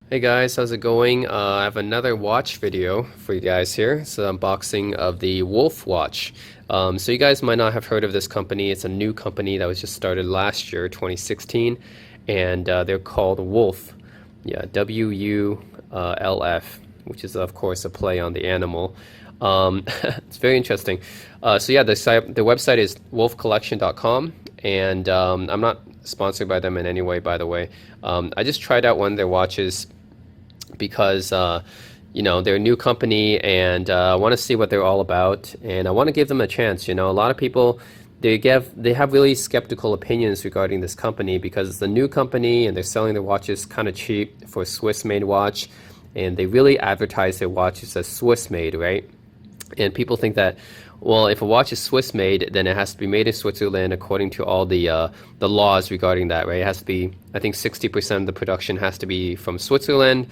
Hey guys, how's it going? I have another watch video for you guys here. It's an unboxing of the Wulf watch. So you guys might not have heard of this company. It's a new company that was just started last year, 2016, and they're called Wulf. Yeah, WULF, which is of course a play on the animal. It's very interesting. So yeah, the website is wolfcollection.com, and I'm not sponsored by them in any way, by the way. I just tried out one of their watches because they're a new company, and I want to see what they're all about, and I want to give them a chance. A lot of people they have really skeptical opinions regarding this company because it's a new company and they're selling their watches kind of cheap for a Swiss-made watch, and they really advertise their watches as Swiss-made, right? And people think that, well, if a watch is Swiss made, then it has to be made in Switzerland according to all the laws regarding that, right? It has to be, I think 60% of the production has to be from Switzerland,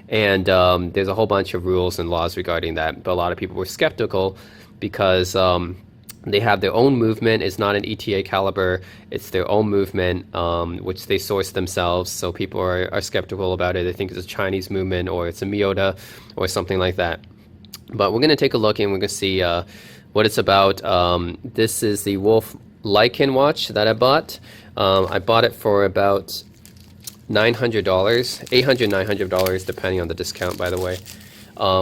and there's a whole bunch of rules and laws regarding that. But a lot of people were skeptical because they have their own movement. It's not an ETA caliber, it's their own movement, which they source themselves. So people are skeptical about it. They think it's a Chinese movement or it's a Miyota or something like that. But we're going to take a look and we're going to see what it's about. This is the Wulf Lycan watch that I bought. I bought it for about $900, $800, $900, depending on the discount, by the way.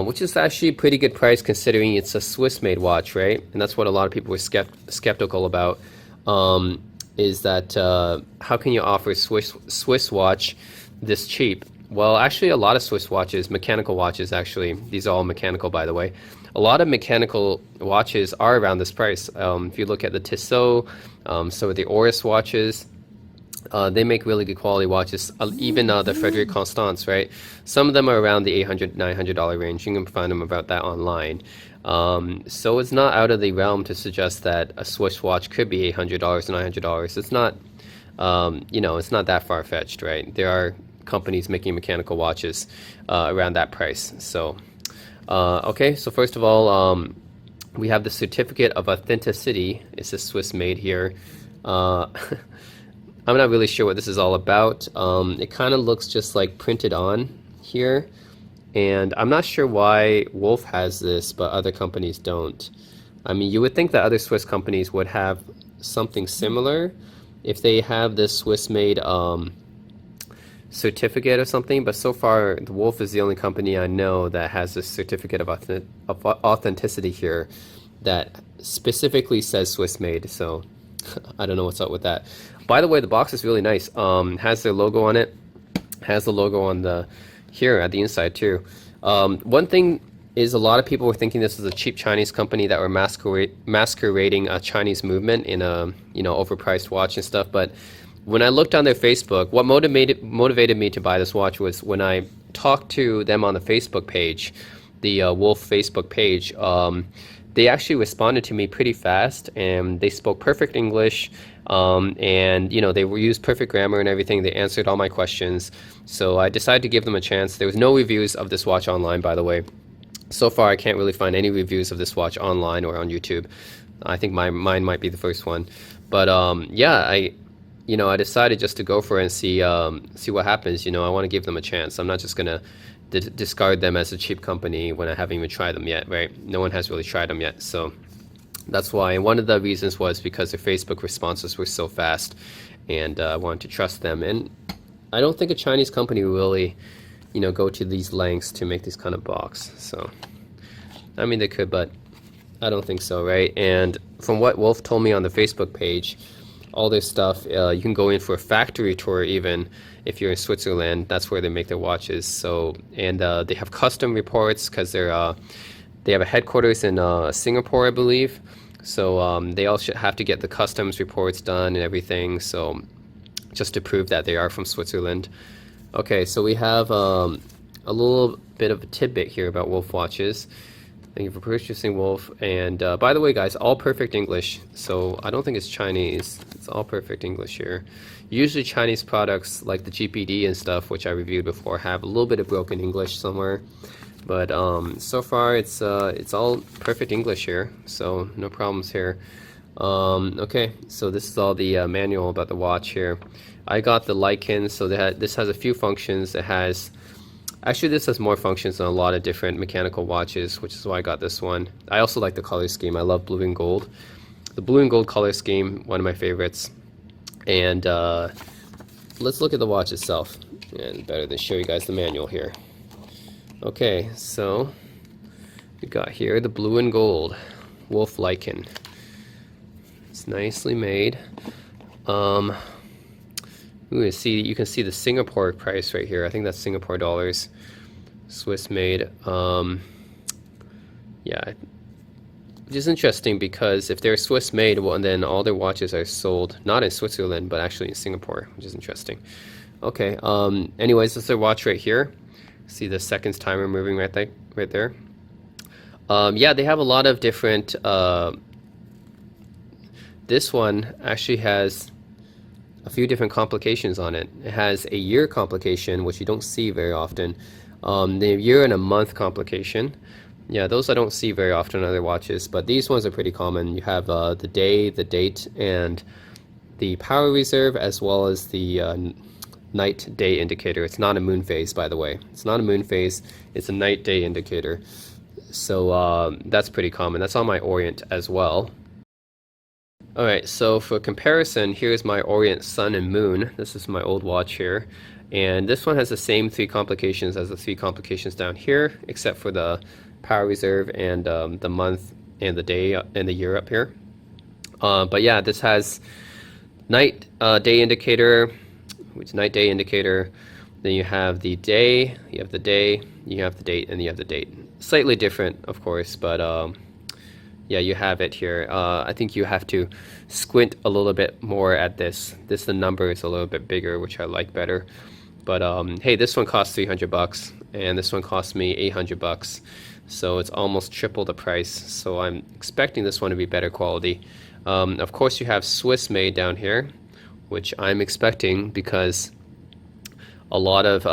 Which is actually a pretty good price considering it's a Swiss-made watch, right? And that's what a lot of people were skeptical about, is that how can you offer a Swiss watch this cheap? Well, actually, a lot of Swiss watches, mechanical watches, actually, these are all mechanical, by the way. A lot of mechanical watches are around this price. If you look at the Tissot, so the Oris watches, they make really good quality watches. Even the Frederic Constance, right? Some of them are around the $800, $900 range. You can find them about that online. So it's not out of the realm to suggest that a Swiss watch could be $800, $900. It's not, it's not that far-fetched, right? There are companies making mechanical watches around that price. So, okay, so first of all, we have the certificate of authenticity. It's a Swiss made here. I'm not really sure what this is all about. It kind of looks just like printed on here, and I'm not sure why Wulf has this, but other companies don't. I mean, you would think that other Swiss companies would have something similar if they have this Swiss-made certificate or something, but so far the Wulf is the only company I know that has this certificate of authenticity here that specifically says Swiss made. So I don't know what's up with that. By the way, the box is really nice. Has their logo on it, has the logo on the here at the inside too. One thing is, a lot of people were thinking this was a cheap Chinese company that were masquerading a Chinese movement in a overpriced watch and stuff, but when I looked on their Facebook, what motivated me to buy this watch was when I talked to them on the Facebook page, the Wulf Facebook page. They actually responded to me pretty fast, and they spoke perfect English, and they used perfect grammar and everything. They answered all my questions, so I decided to give them a chance. There was no reviews of this watch online, by the way. So far, I can't really find any reviews of this watch online or on YouTube. I think mine might be the first one, but yeah, I decided just to go for it and see what happens. I want to give them a chance. I'm not just gonna discard them as a cheap company when I haven't even tried them yet, right? No one has really tried them yet, so that's why. And one of the reasons was because their Facebook responses were so fast, and I wanted to trust them. And I don't think a Chinese company will really, go to these lengths to make this kind of box. So, I mean, they could, but I don't think so, right? And from what Wulf told me on the Facebook page, all their stuff, you can go in for a factory tour even if you're in Switzerland. That's where they make their watches. So, and they have custom reports because they have a headquarters in Singapore, I believe. So they also have to get the customs reports done and everything. So just to prove that they are from Switzerland. Okay, so we have a little bit of a tidbit here about Wulf watches. Thank you for purchasing Wulf. And by the way, guys, all perfect English. So I don't think it's Chinese. It's all perfect English here. Usually Chinese products like the GPD and stuff, which I reviewed before, have a little bit of broken English somewhere. But so far it's all perfect English here. So no problems here. Okay, so this is all the manual about the watch here. I got the Lycan, so this has a few functions. It has Actually, this has more functions than a lot of different mechanical watches, which is why I got this one. I also like the color scheme. I love blue and gold. The blue and gold color scheme, one of my favorites. And let's look at the watch itself, and better than show you guys the manual here. Okay, so we got here the blue and gold Wulf Lycan. It's nicely made. You can see the Singapore price right here. I think that's Singapore dollars, Swiss made. Yeah, which is interesting because if they're Swiss made, well, and then all their watches are sold not in Switzerland but actually in Singapore, which is interesting. Okay. Anyways, this is their watch right here. See the seconds timer moving right there. Yeah, they have a lot of different. This one actually has a few different complications on it. It has a year complication, which you don't see very often. The year and a month complication. Yeah, those I don't see very often on other watches, but these ones are pretty common. You have the day, the date, and the power reserve, as well as the night day indicator. It's not a moon phase, by the way. It's not a moon phase, it's a night day indicator. So that's pretty common. That's on my Orient as well. Alright, so for comparison, here's my Orient Sun and Moon. This is my old watch here. And this one has the same 3 complications as the 3 complications down here, except for the power reserve and the month and the day and the year up here. But yeah, this has night day indicator, which is night day indicator. Then you have the day, you have the day, you have the date, and you have the date. Slightly different, of course, but yeah, you have it here. I think you have to squint a little bit more at this. The number is a little bit bigger, which I like better. But hey, this one costs $300, and this one cost me $800. So it's almost triple the price. So I'm expecting this one to be better quality. Of course, you have Swiss made down here, which I'm expecting because a lot of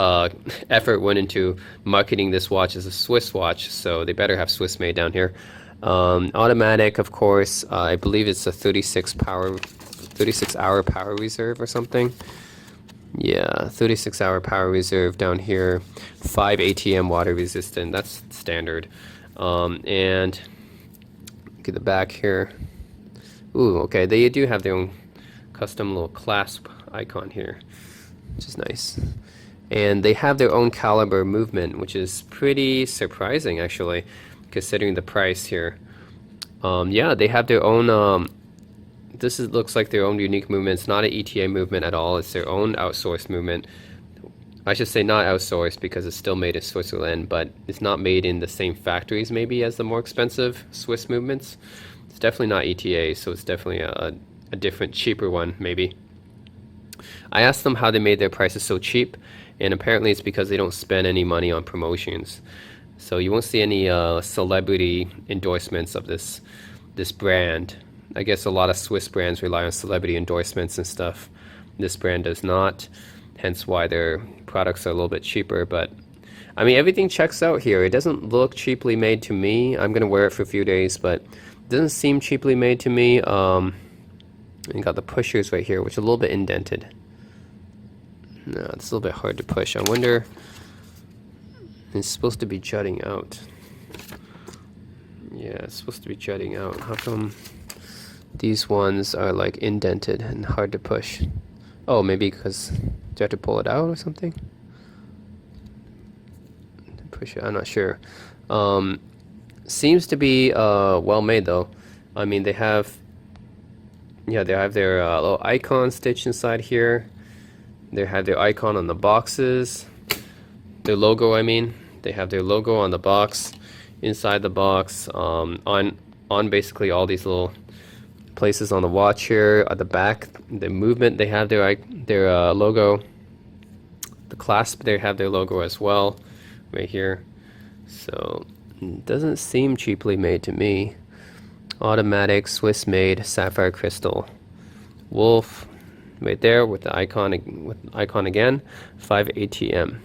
effort went into marketing this watch as a Swiss watch. So they better have Swiss made down here. Automatic, of course. I believe it's a 36-hour power reserve or something. Yeah, 36-hour power reserve down here. 5 ATM water resistant. That's standard. And look at the back here. Ooh, okay. They do have their own custom little clasp icon here, which is nice. And they have their own caliber movement, which is pretty surprising actually, considering the price here. Yeah, they have their own. Looks like their own unique movement. It's not an ETA movement at all. It's their own outsourced movement. I should say not outsourced because it's still made in Switzerland, but it's not made in the same factories maybe as the more expensive Swiss movements. It's definitely not ETA, so it's definitely a different, cheaper one maybe. I asked them how they made their prices so cheap, and apparently it's because they don't spend any money on promotions. So you won't see any celebrity endorsements of this brand. I guess a lot of Swiss brands rely on celebrity endorsements and stuff. This brand does not, hence why their products are a little bit cheaper. But I mean, everything checks out here. It doesn't look cheaply made to me. I'm gonna wear it for a few days, but it doesn't seem cheaply made to me. You got the pushers right here, which are a little bit indented. No, it's a little bit hard to push. I wonder. It's supposed to be jutting out. Yeah, it's supposed to be jutting out. How come these ones are like indented and hard to push? Oh, maybe because you have to pull it out or something? Push it, I'm not sure. Seems to be well made though. I mean, they have their little icon stitched inside here. They have their icon on the boxes. Their logo, I mean. They have their logo on the box, inside the box, on basically all these little places on the watch here. At the back, the movement, they have their logo. The clasp, they have their logo as well, right here. So, it doesn't seem cheaply made to me. Automatic, Swiss made, sapphire crystal. Wulf, right there with the icon again. 5 ATM.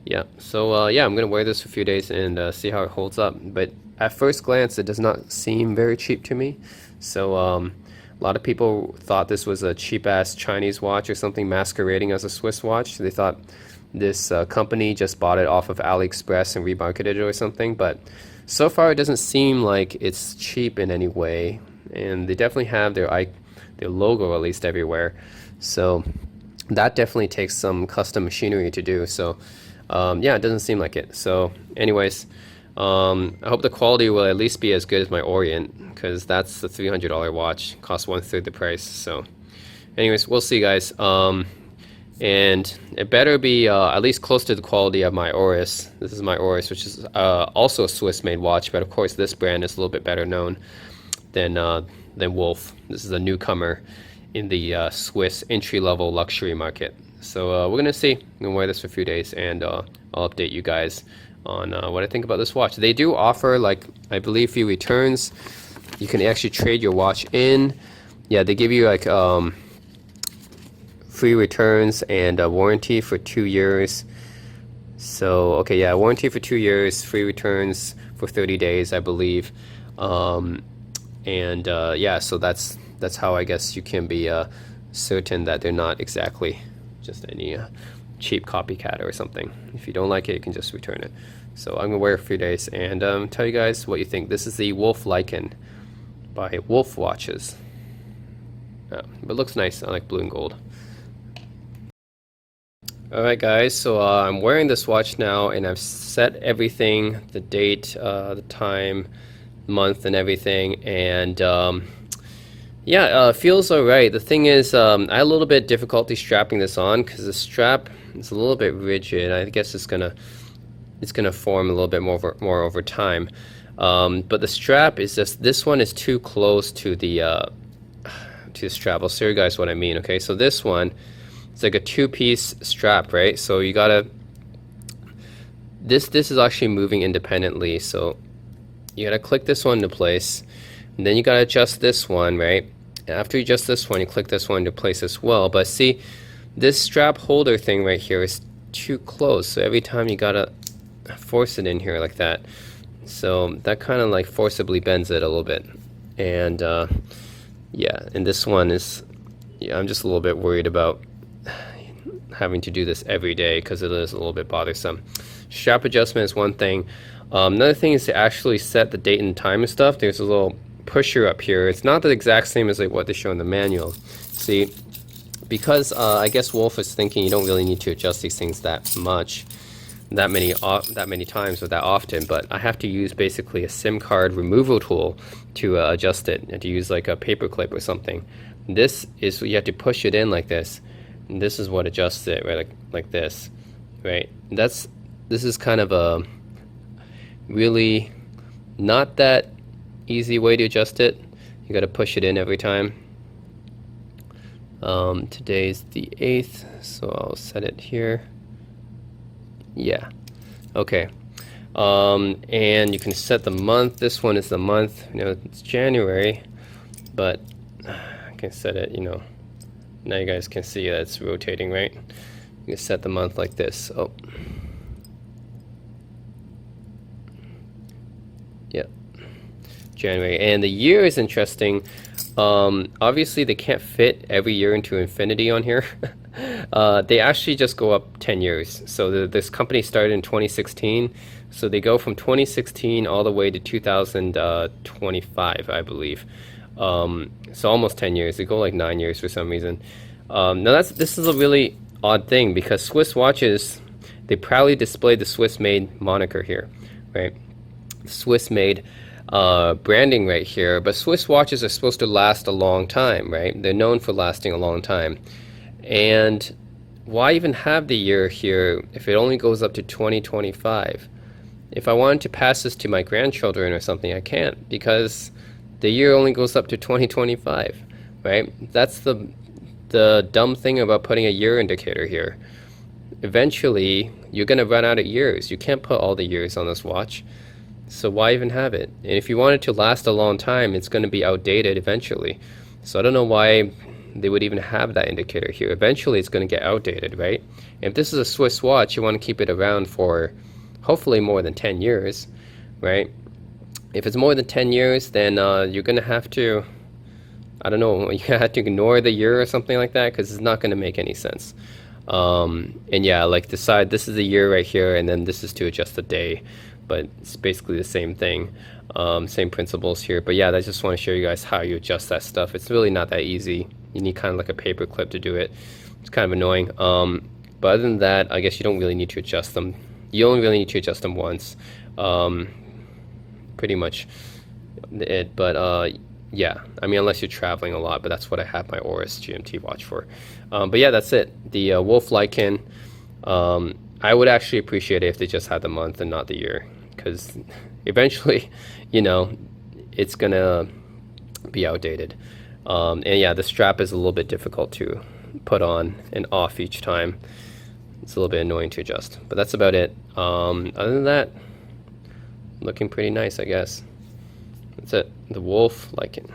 Yeah, so yeah, I'm gonna wear this for a few days and see how it holds up. But at first glance, it does not seem very cheap to me. So a lot of people thought this was a cheap-ass Chinese watch or something masquerading as a Swiss watch. They thought this company just bought it off of AliExpress and remarketed it or something, but so far it doesn't seem like it's cheap in any way, and they definitely have their logo at least everywhere, so that definitely takes some custom machinery to do. So yeah, it doesn't seem like it. So anyways, I hope the quality will at least be as good as my Orient, because that's the $300 watch, costs 1/3 the price. So anyways, we'll see, guys. And it better be at least close to the quality of my Oris. This is my Oris, which is also a Swiss-made watch, but of course this brand is a little bit better known than Wulf. This is a newcomer in the Swiss entry-level luxury market. So we're gonna see. I'm gonna wear this for a few days, and I'll update you guys on what I think about this watch. They do offer, like, I believe, free returns. You can actually trade your watch in. Yeah, they give you like free returns and a warranty for 2 years. So okay, yeah, warranty for 2 years, free returns for 30 days, I believe. Yeah, so that's how I guess you can be certain that they're not exactly just any cheap copycat or something. If you don't like it, you can just return it. So I'm gonna wear it for a few days and tell you guys what you think. This is the Wulf Lycan by Wulf Watches. But it looks nice. I like blue and gold. Alright guys, so I'm wearing this watch now, and I've set everything, the date, the time, month, and everything, and yeah, feels alright. The thing is, I had a little bit difficulty strapping this on because the strap is a little bit rigid. I guess it's gonna form a little bit more over time. But the strap is just, this one is too close to the strap. I'll show you guys what I mean. Okay, so this one, it's like a two-piece strap, right? So you gotta, this is actually moving independently. So you gotta click this one into place, and then you gotta adjust this one, right? After you adjust this one, you click this one into place as well. But see, this strap holder thing right here is too close, so every time you gotta force it in here like that. So that kind of like forcibly bends it a little bit. And yeah, and this one is, yeah, I'm just a little bit worried about having to do this every day because it is a little bit bothersome. Strap adjustment is one thing. Another thing is to actually set the date and time and stuff. There's a little pusher up here. It's not the exact same as like what they show in the manual. See, because I guess Wulf is thinking you don't really need to adjust these things that much, that many times or that often, but I have to use basically a SIM card removal tool to adjust it, and to use like a paper clip or something. This is, you have to push it in like this, and this is what adjusts it, right? Like this, right? This is kind of a really not that easy way to adjust it. You got to push it in every time. Today's the 8th, so I'll set it here. Yeah, okay. And you can set the month. This one is the month. You know, it's January, but I can set it, you know, now you guys can see that it's rotating, right? You can set the month like this. Oh, yeah, January. And the year is interesting. Obviously they can't fit every year into infinity on here. They actually just go up 10 years. So this company started in 2016, so they go from 2016 all the way to 2025, I believe. So almost 10 years. They go like 9 years for some reason. Now this is a really odd thing, because Swiss watches, they proudly display the Swiss-made moniker here, right? Swiss-made branding right here, but Swiss watches are supposed to last a long time, right? They're known for lasting a long time. And why even have the year here if it only goes up to 2025? If I wanted to pass this to my grandchildren or something, I can't, because the year only goes up to 2025, right? That's the dumb thing about putting a year indicator here. Eventually, you're going to run out of years. You can't put all the years on this watch. So why even have it? And if you want it to last a long time, it's going to be outdated eventually. So I don't know why they would even have that indicator here. Eventually it's going to get outdated, right? And if this is a Swiss watch, you want to keep it around for hopefully more than 10 years, right? If it's more than 10 years, then you're going to have to, I don't know, you have to ignore the year or something like that, because it's not going to make any sense. And yeah, like decide this is the year right here, and then this is to adjust the day, but it's basically the same thing, same principles here. But yeah, I just want to show you guys how you adjust that stuff. It's really not that easy. You need kind of like a paper clip to do it. It's kind of annoying. But other than that, I guess you don't really need to adjust them. You only really need to adjust them once. Pretty much it. But yeah, I mean, unless you're traveling a lot, but that's what I have my Oris GMT watch for. But yeah, that's it. The Wulf Lycan. I would actually appreciate it if they just had the month and not the year, because eventually, you know, it's gonna be outdated. And yeah, the strap is a little bit difficult to put on and off each time. It's a little bit annoying to adjust, but that's about it. Other than that, looking pretty nice, I guess. That's it. The Wulf Lycan.